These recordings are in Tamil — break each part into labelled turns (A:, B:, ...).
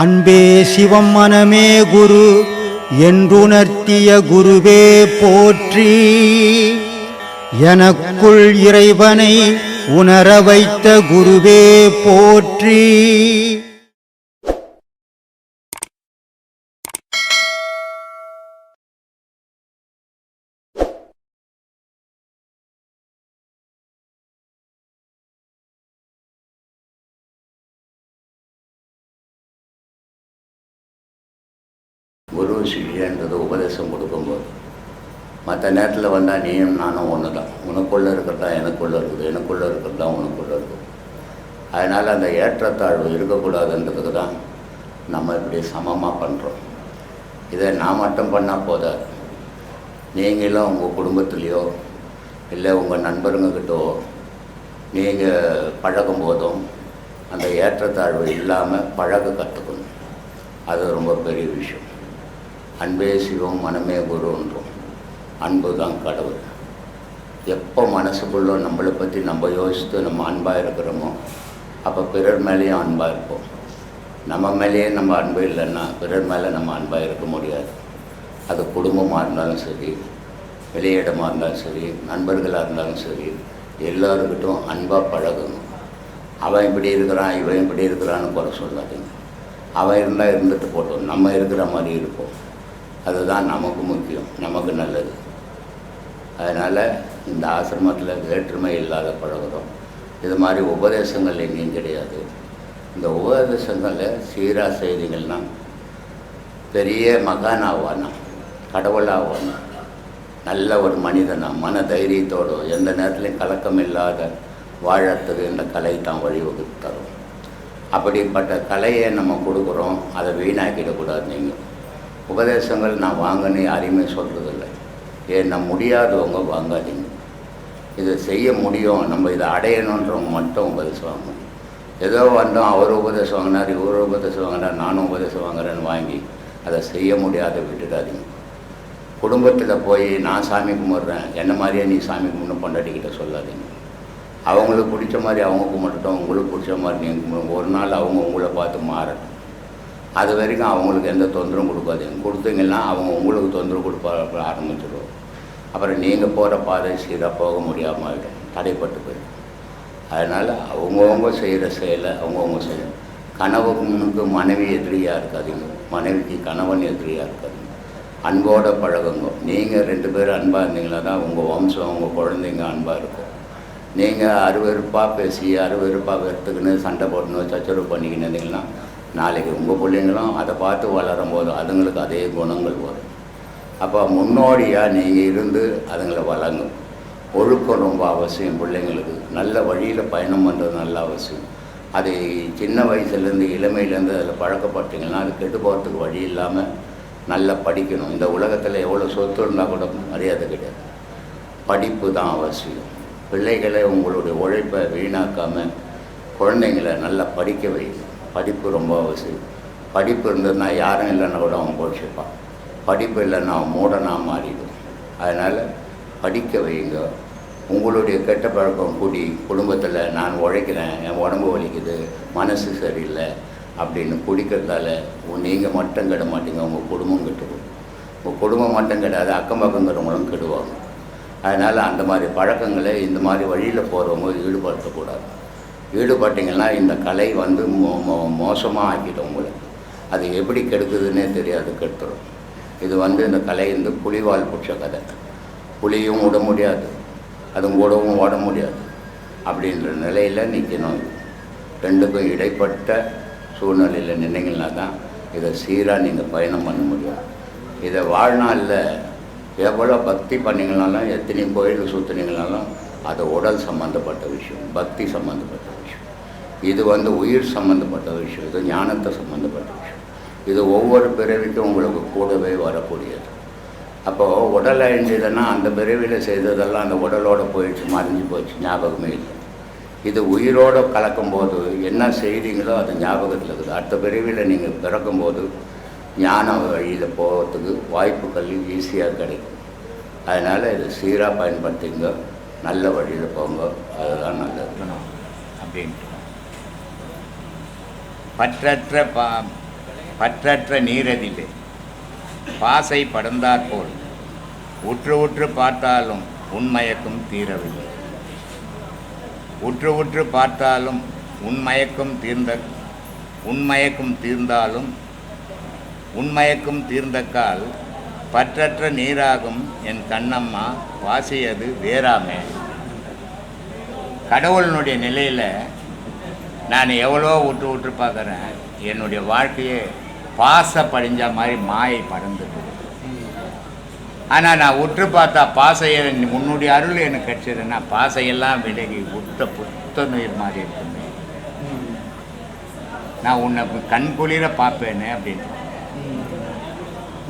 A: அன்பே சிவம் மனமே குரு என்றுணர்த்திய குருவே போற்றி. எனக்குள் இறைவனை உணர வைத்த குருவே போற்றி.
B: குரு சிஷ்யன்றது உபதேசம் கொடுக்கும்போது மற்ற நேரத்தில் வந்தால் நீயும் நானும் ஒன்று தான். உனக்குள்ளே இருக்கிறது தான் எனக்குள்ளே இருக்குது, எனக்குள்ளே இருக்கிறது தான் உனக்குள்ளே இருக்குது. அதனால் அந்த ஏற்றத்தாழ்வு இருக்கக்கூடாதுன்றதுக்கு தான் நம்ம இப்படி சமமாக பண்ணுறோம். இதை நான் மட்டும் பண்ணால் போதாது. நீங்களும் உங்கள் குடும்பத்துலேயோ இல்லை உங்கள் நண்பருங்கக்கிட்டோ நீங்கள் பழகும் போதும் அந்த ஏற்றத்தாழ்வு இல்லாமல் பழக கற்றுக்கணும். அது ரொம்ப பெரிய விஷயம். அன்பே சிவம் மனமே குருன்றோம். அன்பு தான் கடவுள். எப்போ மனசுக்குள்ளே நம்மளை பற்றி நம்ம யோசித்து நம்ம அன்பாக இருக்கிறோமோ அப்போ பிறர் மேலேயும் அன்பாக இருப்போம். நம்ம மேலேயே நம்ம அன்பு இல்லைன்னா பிறர் மேலே நம்ம அன்பாக இருக்க முடியாது. அது குடும்பமாக இருந்தாலும் சரி, வெளியிடமாக இருந்தாலும் சரி, நண்பர்களாக இருந்தாலும் சரி, எல்லோருக்கிட்டும் அன்பாக பழகணும். அவன் இப்படி இருக்கிறான் இவன் இப்படி இருக்கிறான்னு குறை சொல்லாதீங்க. அவன் இருந்தால் இருந்துட்டு போட்டோம், நம்ம இருக்கிற மாதிரி இருப்போம். அதுதான் நமக்கு முக்கியம், நமக்கு நல்லது. அதனால் இந்த ஆசிரமத்தில் வேற்றுமை இல்லாத பழகிறோம். இது மாதிரி உபதேசங்கள் எங்கேயும் கிடையாது. இந்த உபதேசங்களில் சீரா செய்திகள்னா பெரிய மகான் ஆவானா, கடவுள் ஆவானா, நல்ல ஒரு மனிதனா, மன தைரியத்தோடு எந்த நேரத்துலையும் கலக்கம் இல்லாத வாழறதுக்கு இந்த கலை தான் வழிவகுத்து தரும். அப்படிப்பட்ட கலையை நம்ம கொடுக்குறோம். அதை வீணாக்கிடக்கூடாது. நீங்கள் உபதேசங்கள் நான் வாங்கன்னு யாரையுமே சொல்கிறதில்லை. ஏன்னா முடியாதவங்க வாங்காதீங்க. இதை செய்ய முடியும், நம்ம இதை அடையணுன்றவங்க மட்டும் உபதேசம் வாங்கணும். ஏதோ வந்தோம், அவர் உபதேசம் வாங்கினார், இவர் உபதேசம் வாங்கினார், நானும் உபதேசம் வாங்குறேன்னு வாங்கி அதை செய்ய முடியாத விட்டுடாதீங்க. குடும்பத்தில் போய் நான் சாமி கும்பிட்றேன், என்ன மாதிரியே நீ சாமி கும்பிட்டு பொண்டாட்டிக்கிட்ட சொல்லாதீங்க. அவங்களுக்கு பிடிச்ச மாதிரி அவங்க கும்பிட்டுட்டோம், உங்களுக்கு பிடிச்ச மாதிரி நீங்கள் கும்பிடுங்க. ஒரு நாள் அவங்க உங்களை பார்த்து மாறட்டும். அது வரைக்கும் அவங்களுக்கு எந்த தொந்தரவும் கொடுக்காதீங்க. கொடுத்தீங்கன்னா அவங்க உங்களுக்கு தொந்தரவு கொடுப்ப ஆரம்பிச்சிடுவோம். அப்புறம் நீங்கள் போகிற பாதை சீராக போக முடியாமல் ஆகிடும், தடைப்பட்டு போயிடும். அதனால் அவங்கவுங்க செய்கிற செயலை அவங்கவுங்க செய்யணும். கணவனுக்கு மனைவி எதிரியாக இருக்காதீங்க, மனைவிக்கு கணவன் எதிரியாக இருக்காதீங்க. அன்போடு பழகுங்க. நீங்கள் 2 பேரும் அன்பாக இருந்தீங்கன்னா தான் உங்கள் வம்சம், உங்கள் குழந்தைங்க அன்பாக இருக்கும். நீங்கள் அருவெறுப்பாக பேசி அருவெறுப்பாக வெறுத்துக்கின்னு சண்டை போடணும், சச்சரவு பண்ணிக்கின்னு இருந்தீங்கன்னா நாளைக்கு உங்கள் பிள்ளைங்களும் அதை பார்த்து வளரும் போது அதுங்களுக்கு அதே குணங்கள் வரும். அப்போ முன்னோடியாக நீங்கள் இருந்து அதுங்களை வளங்கும். ஒழுக்கம் ரொம்ப அவசியம். பிள்ளைங்களுக்கு நல்ல வழியில் பயணம் பண்ணுறது நல்ல அவசியம். அது சின்ன வயசுலேருந்து இளமையிலேருந்து அதில் பழக்கப்பட்டீங்கன்னா அது கெட்டு போகிறதுக்கு வழி இல்லாமல் நல்லா படிக்கணும். இந்த உலகத்தில் எவ்வளோ சொத்து இருந்தால் கூட மரியாதை கிடையாது. படிப்பு தான் அவசியம். பிள்ளைகளை உங்களுடைய உழைப்பை வீணாக்காமல் குழந்தைங்களை நல்லா படிக்க வைக்கணும். படிப்பு ரொம்ப அவசியம். படிப்பு இருந்ததுன்னா யாரும் இல்லைன்னா கூட அவன் போஷிப்பான். படிப்பு இல்லைன்னா அவன் மூடனாக மாறிடும். அதனால் படிக்க வைங்க. உங்களுடைய கெட்ட பழக்கம் கூடி குடும்பத்தில் நான் உழைக்கிறேன், என் உடம்பு வலிக்குது, மனசு சரியில்லை அப்படின்னு குடிக்கிறதால நீங்கள் மட்டும் கெட மாட்டீங்க, உங்கள் குடும்பம் கெட்டுடும். உங்கள் குடும்பம் மட்டும் கிடையாது, அக்கம் பக்கங்கிறவங்களும் கெடுவாங்க. அதனால் அந்த மாதிரி பழக்கங்களை இந்த மாதிரி வழியில் போகிறவங்க ஈடுபடுத்தக்கூடாது. ஈடுபட்டிங்கன்னா இந்த கலை வந்து மோசமாக ஆக்கிடும் உங்களுக்கு. அது எப்படி கெடுக்குதுன்னே தெரியாது, கெடுத்துடும். இது வந்து இந்த கலை வந்து புலிவால் பிடிச்ச கதை. புலியும் விட முடியாது, அதுவும் கூடவும் ஓட முடியாது. அப்படின்ற நிலையில் நிற்கணும். ரெண்டுக்கும் இடைப்பட்ட சூழ்நிலையில் நின்னீங்கன்னா தான் இதை சீராக நீங்கள் பயணம் பண்ண முடியும். இதை வாழ்நாளில் எவ்வளோ பக்தி பண்ணிங்கனாலும், எத்தனை கோயில் சுற்றினீங்கனாலும் அது உடல் சம்மந்தப்பட்ட விஷயம், பக்தி சம்மந்தப்பட்ட விஷயம். இது வந்து உயிர் சம்மந்தப்பட்ட விஷயம், இது ஞானத்தை சம்மந்தப்பட்ட விஷயம். இது ஒவ்வொரு பிறவிக்கும் உங்களுக்கு கூடவே வரக்கூடியது. அப்போது உடல் அழிஞ்சதுன்னா அந்த பிறவியில் செய்ததெல்லாம் அந்த உடலோடு போயிடுச்சு, மறைஞ்சு போச்சு, ஞாபகமே இல்லை. இது உயிரோடு கலக்கும்போது என்ன செய்தீங்களோ அது ஞாபகத்தில் இருக்குது. அடுத்த பிறவியில் நீங்கள் பிறக்கும்போது ஞான வழியில் போகிறதுக்கு வாய்ப்புகள் ஈஸியாக கிடைக்கும். அதனால் இது சீராக பயன்படுத்திங்க, நல்ல வழியில் போங்க, அதுதான் நல்லது அப்படின்ட்டு. பற்றற்ற
C: பற்றற்ற நீரதிலே பாசை படர்ந்தாற்போல் உற்று உற்று பார்த்தாலும் உன்மயக்கம் தீரவில்லை. உற்று உற்று பார்த்தாலும் உன்மயக்கம் தீர்ந்தாலும் உன்மயக்கம் தீர்ந்தக்கால் பற்றற்ற நீராகும் என் கண்ணம்மா வாசியது வேறாமே. கடவுளினுடைய நிலையில் நான் எவ்வளோ உற்று உற்று பார்க்குறேன், என்னுடைய வாழ்க்கையே பாச படிஞ்ச மாதிரி மாயை படர்ந்துட்டு. ஆனால் நான் உற்று பார்த்தா பாசையை உன்னுடைய அருள் எனக்கு கிடைச்சதுன்னா பாசையெல்லாம் விலகி புத்த நீர் மாதிரி இருக்குமே. நான் உன்னை கண் குளிர பார்ப்பேனே அப்படின்னு.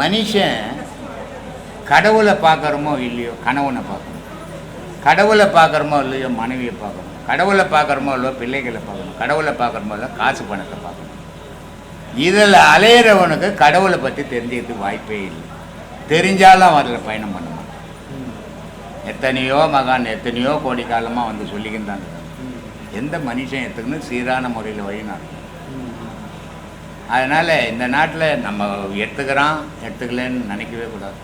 C: மனுஷன் கடவுளை பார்க்குறோமோ இல்லையோ கணவனை பார்க்கணும், கடவுளை பார்க்குறோமோ இல்லையோ மனைவியை பார்க்கணும், கடவுளை பார்க்குறோமோ இல்லையோ பிள்ளைகளை பார்க்கணும், கடவுளை பார்க்குறோமோ இல்லையோ காசு பணத்தை பார்க்கணும். இதில் அலையிறவனுக்கு கடவுளை பற்றி தெரிஞ்சுக்கிறதுக்கு வாய்ப்பே இல்லை. தெரிஞ்சாலும் அதில் பயணம் பண்ண மாட்டான். எத்தனையோ மகான் எத்தனையோ கோடி காலமாக வந்து சொல்லிக்கின்றாங்க. எந்த மனுஷன் எத்துக்குன்னு சீரான முறையில் வழி நடக்கும். அதனால் இந்த நாட்டில் நம்ம எடுத்துக்கலன்னு நினைக்கவே கூடாது.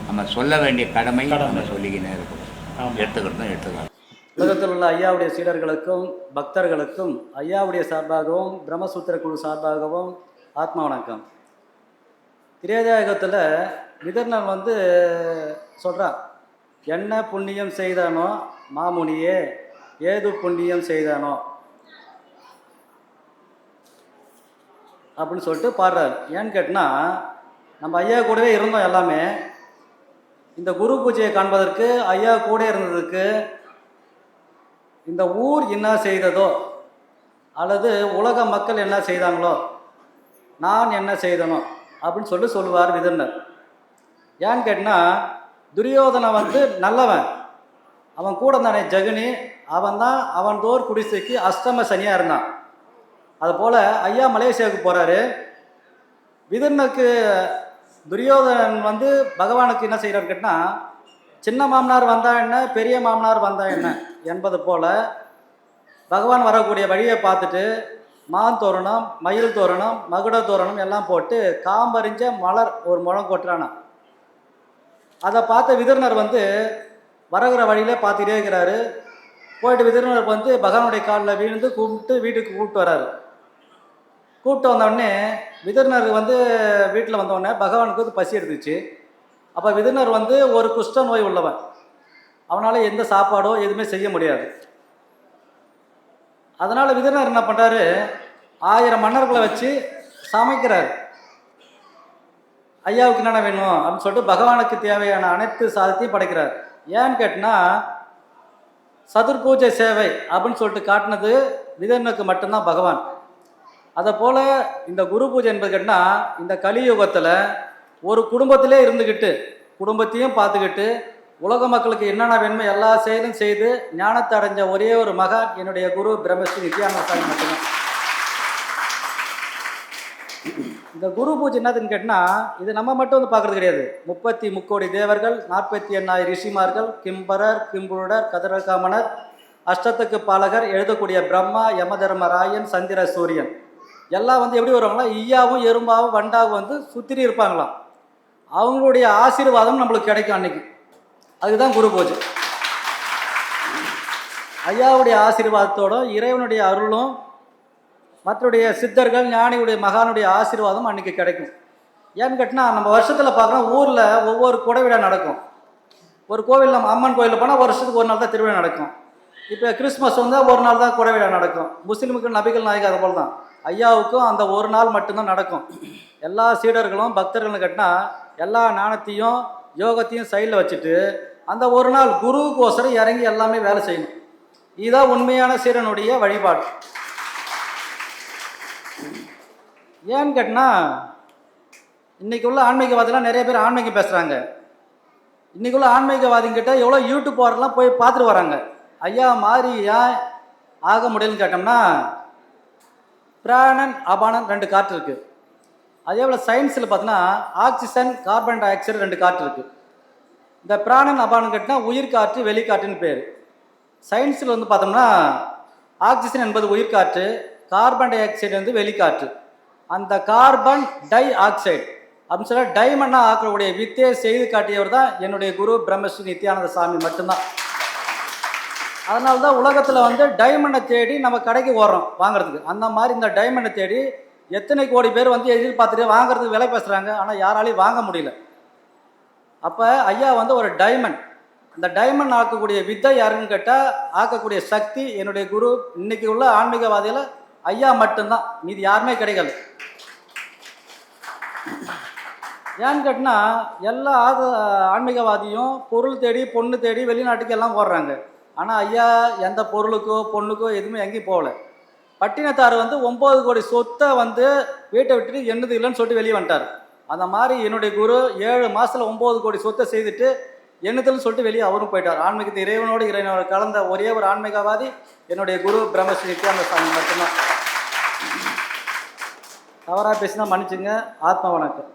C: நம்ம சொல்ல வேண்டிய கடமை நம்ம சொல்லிக்கினே இருக்கணும். எடுத்துக்கலாம்.
D: உலகத்தில் உள்ள ஐயாவுடைய சீடர்களுக்கும் பக்தர்களுக்கும் ஐயாவுடைய சார்பாகவும் பிரம்மசூத்திர குழு சார்பாகவும் ஆத்மா வணக்கம். திரேதாயுகத்தில் விதர்ணன் சொல்கிறான், என்ன புண்ணியம் செய்தானோ மாமுனியே, ஏது புண்ணியம் செய்தானோ அப்படின்னு சொல்லிட்டு பாடுறாரு. ஏன்னு கேட்டால் நம்ம ஐயா கூடவே இருந்தோம் எல்லாமே. இந்த குரு பூஜையை காண்பதற்கு ஐயா கூட இருந்ததுக்கு இந்த ஊர் என்ன செய்ததோ அல்லது உலக மக்கள் என்ன செய்தாங்களோ நான் என்ன செய்தனோ அப்படின்னு சொல்லுவார் விதர்ணர். ஏன்னு கேட்டால் துரியோதனை நல்லவன், அவன் கூட தானே ஜெகனி, அவன் தோர் குடிசைக்கு அஷ்டம சனியாக இருந்தான். அதுபோல் ஐயா மலேசியாவுக்கு போகிறாரு. விதர்ணனுக்கு துரியோதனன் பகவானுக்கு என்ன செய்கிறார் கேட்டால், சின்ன மாமனார் வந்தா என்ன, பெரிய மாமனார் வந்தா என்ன என்பது போல் பகவான் வரக்கூடிய வழியை பார்த்துட்டு மான் தோரணம், மயில் தோரணம், மகுட தோரணம் எல்லாம் போட்டு காம்பறிஞ்ச மலர் ஒரு முழம் கொட்டுறானா. அதை பார்த்த விதர்ணர் வரகிற வழியிலே பார்த்துட்டே இருக்கிறாரு. போயிட்டு விதர்ணர் பகவானுடைய காலில் விழுந்து கூப்பிட்டு வீட்டுக்கு கூப்பிட்டு வர்றாரு. கூப்பிட்டு வந்தோடனே விதர்ணர் வீட்டில் வந்தோடனே பகவானுக்கு பசி எடுத்துச்சு. அப்போ விதர்ணர் ஒரு குஷ்ட நோய் உள்ளவன், அவனால் எந்த சாப்பாடோ எதுவுமே செய்ய முடியாது. அதனால் விதர்ணர் என்ன பண்ணுறாரு, 1000 மன்னர்களை வச்சு சமைக்கிறார். ஐயாவுக்கு என்னென்ன வேணும் அப்படின்னு சொல்லிட்டு பகவானுக்கு தேவையான அனைத்து சாதத்தையும் படைக்கிறார். ஏன்னு கேட்டால் சதுர்பூஜை சேவை அப்படின்னு சொல்லிட்டு காட்டினது விதர்ணனுக்கு மட்டும்தான் பகவான். அதை போல் இந்த குரு பூஜை என்பது கேட்டால் இந்த கலியுகத்தில் ஒரு குடும்பத்திலே இருந்துக்கிட்டு குடும்பத்தையும் பார்த்துக்கிட்டு உலக மக்களுக்கு என்னென்ன வேணுமோ எல்லா செயலும் செய்து ஞானத்தை அடைஞ்ச ஒரே ஒரு மகான் என்னுடைய குரு பிரம்மஸ்ரீ நித்யானந்த சாமி மட்டும்தான். இந்த குரு பூஜை என்னதுன்னு கேட்டால் இது நம்ம மட்டும் பார்க்குறது கிடையாது. 33 கோடி தேவர்கள், 48,000 ரிஷிமார்கள், கிம்பரர், கிம்புருடர், கதிரகாமனர், அஷ்டத்துக்கு பாலகர், எழுதக்கூடிய பிரம்மா, யமதர்மராயன், சந்திர சூரியன் எல்லாம் எப்படி வருவாங்களா, ஈயாவும் எறும்பாவும் வண்டாவும் சுத்திரி இருப்பாங்களாம். அவங்களுடைய ஆசீர்வாதம் நம்மளுக்கு கிடைக்கும் அன்னைக்கு. அதுதான் குரு பூஜை. ஐயாவுடைய ஆசீர்வாதத்தோடும் இறைவனுடைய அருளும் மற்றடைய சித்தர்கள் ஞானியுடைய மகானுடைய ஆசீர்வாதம் அன்றைக்கி கிடைக்கும். ஏன்னு கேட்டால் நம்ம வருஷத்தில் பார்க்குறோம், ஊரில் ஒவ்வொரு குடை விழா நடக்கும். ஒரு கோவில் நம்ம அம்மன் கோயிலில் போனால் வருஷத்துக்கு ஒரு நாள் தான் திருவிழா நடக்கும். இப்போ கிறிஸ்மஸ் ஒரு நாள் தான் குடை விழா நடக்கும். முஸ்லீமுக்கு நபிகள் நாயகம் அது போல் தான். ஐயாவுக்கும் அந்த ஒரு நாள் மட்டும்தான் நடக்கும். எல்லா சீடர்களும் பக்தர்களும் கேட்டால் எல்லா ஞானத்தையும் யோகத்தையும் சைடில் வச்சுட்டு அந்த ஒரு நாள் குருவுக்கோசரம் இறங்கி எல்லாமே வேலை செய்யணும். இதுதான் உண்மையான சீடனுடைய வழிபாடு. ஏன்னு கேட்டால் இன்றைக்கி உள்ள ஆன்மீகவாதிலாம் நிறைய பேர் ஆன்மீகம் பேசுகிறாங்க. இன்றைக்கி உள்ள ஆன்மீகவாதிங்கிட்ட எவ்வளோ யூடியூப் போகிறலாம் போய் பார்த்துட்டு வராங்க. ஐயா மாதிரி ஏன் ஆக முடியலன்னு கேட்டோம்னா, பிராணன் அபானன் 2 காற்று இருக்குது. அதே போல் சயின்ஸில் பார்த்தோன்னா ஆக்சிஜன், கார்பன் டை ஆக்சைடு 2 காற்று இருக்குது. இந்த பிராணன் அபானன் கேட்டால் உயிர்காற்று, வெளிக்காற்றுன்னு பேர். சயின்ஸில் பார்த்தோம்னா ஆக்சிஜன் என்பது உயிர்காற்று, கார்பன் டை ஆக்சைடு வெளிக்காற்று. அந்த கார்பன் டை ஆக்சைடு அப்படின்னு சொல்ல டைமண்டாக ஆக்கக்கூடிய வித்தையை செய்து காட்டியவர் தான் என்னுடைய குரு பிரம்மஸ்ரீ நித்யானந்த சாமி மட்டும்தான். அதனால தான் உலகத்தில் டைமண்டை தேடி நம்ம கடைக்கு ஓடுறோம் வாங்குறதுக்கு. அந்த மாதிரி இந்த டைமண்டை தேடி எத்தனை கோடி பேர் எதிர்பார்த்துட்டு வாங்குறதுக்கு விலை பேசுகிறாங்க, ஆனால் யாராலையும் வாங்க முடியல. அப்போ ஐயா ஒரு டைமண்ட். இந்த டைமண்ட் ஆக்கக்கூடிய வித்தை யாருன்னு கேட்டால் ஆக்கக்கூடிய சக்தி என்னுடைய குரு. இன்னைக்கு உள்ள ஆன்மீகவாதியில் ஐயா மட்டும்தான், மீது யாருமே கிடைக்கல. ஏன்னு கேட்டினா எல்லா ஆன்மீகவாதியும் பொருள் தேடி பொண்ணு தேடி வெளிநாட்டுக்கு எல்லாம் போடுறாங்க. ஆனால் ஐயா எந்த பொருளுக்கோ பொண்ணுக்கோ எதுவுமே எங்கேயும் போகல. பட்டினத்தார் 9 கோடி சொத்தை வீட்டை விட்டுட்டு என்னது இல்லைன்னு சொல்லிட்டு வெளியே வந்துட்டார். அந்த மாதிரி என்னுடைய குரு 7 மாதத்தில் 9 கோடி சொத்தை செய்துட்டு என்னதுன்னு சொல்லிட்டு வெளியே அவரும் போயிட்டார். ஆன்மீகத்தை இறைவனோடு கலந்த ஒரே ஒரு ஆன்மீகவாதி என்னுடைய குரு பிரம்மஸ்ரீ நித்யானந்த சாமி மட்டும்தான். தவறாக பேசினா மன்னிச்சுங்க. ஆத்மா வணக்கம்.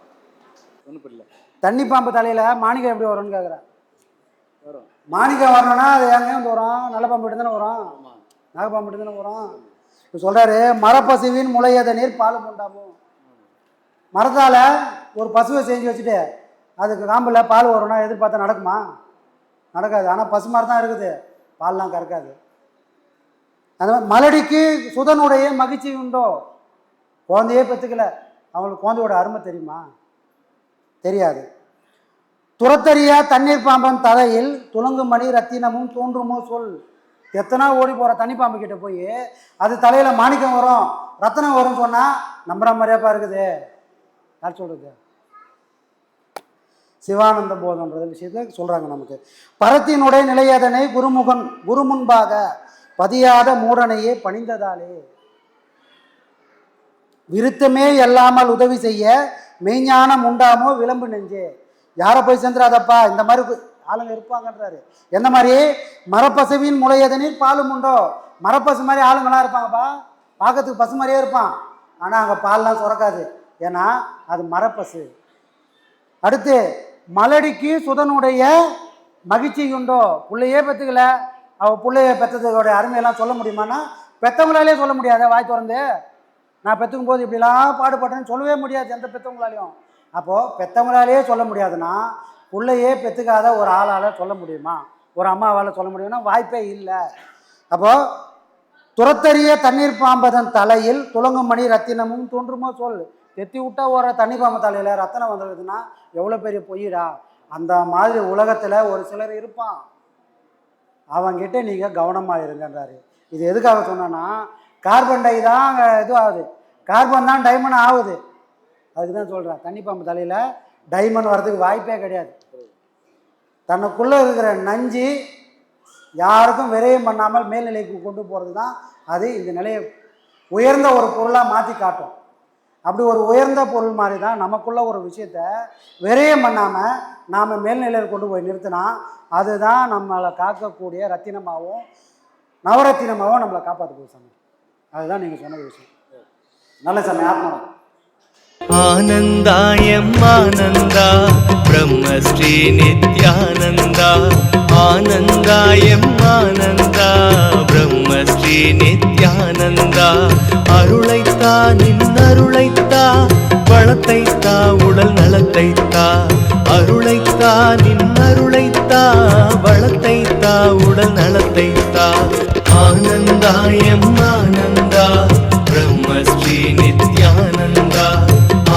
D: ஒன்றும் புரியல.
E: தண்ணி பாம்பு தலையில் மாணிக்கம் எப்படி வரும்னு கேட்குறேன். வரும். மாணிக்கம் வரணும்னா அது எங்கேயும் வரும். நல்ல பாம்பு கிட்ட தானே வரும், நாகப்பாம்பு கிட்ட தானே வரும். இப்போ சொல்கிறாரு, மரப்பசுவின் முளையத நீர் பாலும் உண்டாமோ. மரத்தால் ஒரு பசுவை செஞ்சு வச்சுட்டு அதுக்கு காம்பில் பால் வரும்னா எதிர்பார்த்தா நடக்குமா? நடக்காது. ஆனால் பசு மாதிரி தான் இருக்குது, பால்லாம் கறக்காது. அந்த மாதிரி மலடிக்கு சுதனுடைய மகிழ்ச்சி உண்டோ? குழந்தையே பெற்றுக்கல, அவங்களுக்கு குழந்தையோட அருமை தெரியுமா? தெரியாது. துரத்தறியா தண்ணீர் பாம்பன் தலையில் துலங்கும் மணி ரத்தினமும் தோன்றுமோ சொல். எத்தனா ஓடி போகிற தண்ணி பாம்பு கிட்ட போய் அது தலையில் மாணிக்கம் வரும் ரத்தனம் வரும்னு சொன்னால் நம்புற மாதிரியாப்பா இருக்குது. யார் சொல்கிறது? சிவானந்த போதம்ன்ற விஷயத்தை சொல்கிறாங்க நமக்கு. பரத்தினுடைய நிலையதனை குரு முன்பாக பதியாத மூடனையே பணிந்ததாலே விருத்தமே இல்லாமல் உதவி செய்ய மெய்ஞானம் உண்டாமோ விளம்பு நெஞ்சே. யாரை போய் சேர்ந்துடாதப்பா, இந்த மாதிரி ஆளுங்க இருப்பாங்கன்றாரு. எந்த மாதிரி? மரப்பசுவின் முளையதனில் பாலும் உண்டோ. மரப்பசு மாதிரி ஆளுங்களாம் இருப்பாங்கப்பா, பார்க்கறதுக்கு பசு மாதிரியே இருப்பான், ஆனால் அங்கே பால்லாம் சுரக்காது. ஏன்னா அது மரப்பசு. அடுத்து மலடிக்கு சுதனுடைய மகிழ்ச்சி உண்டோ. பிள்ளையே பெற்றுக்கல, அவள் பிள்ளைய பெற்றதுடைய அருமையெல்லாம் சொல்ல முடியுமானா பெற்றவங்களாலே சொல்ல முடியாத. வாய் திறந்து நான் பெற்றுக்கும் போது இப்படிலாம் பாடுபட்டேன்னு சொல்லவே முடியாது எந்த பெற்றவங்களாலையும். அப்போது பெற்றவங்களாலேயே சொல்ல முடியாதுன்னா பிள்ளையே பெற்றுக்காத ஒரு ஆளால் சொல்ல முடியுமா? ஒரு அம்மாவால் சொல்ல முடியும்னா வாய்ப்பே இல்லை. அப்போது துரத்தறிய தண்ணீர் பாம்பதன் தலையில் துலங்கும் மணி ரத்தினமும் தோன்றுமோ சொல். தெத்தி விட்டா ஒரு தண்ணி பாம்பு தலையில் ரத்தனம் வந்துடுதுன்னா எவ்வளோ பெரிய பொய்யிடா. அந்த மாதிரி உலகத்தில் ஒரு சிலர் இருப்பான், அவங்கிட்ட நீங்கள் கவனமாக இருங்கன்றாரு. இது எதுக்காக சொன்னோன்னா, கார்பன் டை தான் அங்கே இதுவாகுது, கார்பன் தான் டைமண்ட் ஆகுது. அதுக்கு தான் சொல்கிறேன், தண்ணி பாம்பு தலையில் டைமண்ட் வர்றதுக்கு வாய்ப்பே கிடையாது. தனக்குள்ளே இருக்கிற நஞ்சு யாருக்கும் விரயம் பண்ணாமல் மேல்நிலைக்கு கொண்டு போகிறது தான் அது இந்த நிலையை உயர்ந்த ஒரு பொருளாக மாற்றி காட்டும். அப்படி ஒரு உயர்ந்த பொருள் மாதிரி தான் நமக்குள்ள ஒரு விஷயத்த விரயம் பண்ணாமல் நாம் மேல்நிலையில் கொண்டு போய் நிறுத்தினா அதுதான் நம்மளை காக்கக்கூடிய ரத்தினமாகவும் நவரத்தினமாகவும் நம்மளை காப்பாற்றக்கூடிய சமயம். அதுதான் நீங்கள் சொன்ன விஷயம். நல்ல சமயம். ஆத்மா
F: ஆனந்தாயம் ஆனந்தா பிரம்மஸ்ரீ நித்யானந்தா. ஆனந்தாயம் ஆனந்தா பிரம்மஸ்ரீ நித்யானந்தா. அருளைத்தா நின்னருளைத்தா வளத்தைத்தா உடல் நலத்தைத்தா. அருளைத்தா நின்னருளைத்தா வளத்தைத்தா உடல் நலத்தைத்தா. ஆனந்தாயம் ஆனந்தா பிரம்மஸ்ரீ நித்யானந்தா.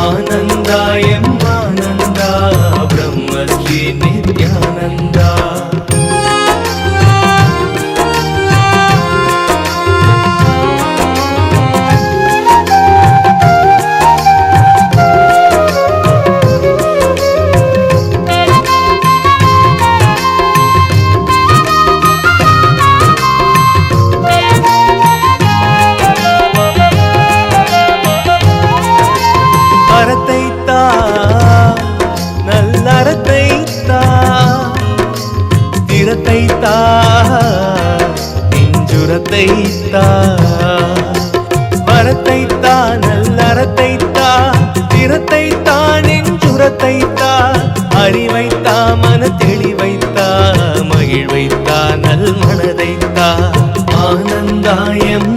F: ஆனந்தாயம் ஆனந்தா பிரம்மஸ்ரீ நித்யானந்தா. நெஞ்சுரத்தைத்தா வரத்தைத்தா நல்லறத்தைத்தா. திறத்தைத்தா நெஞ்சுரத்தைத்தா. அறிவைத்தா மன தெளிவைத்தா. மகிழ்வைத்தா நல் மனதைத்தா. ஆனந்தாயம்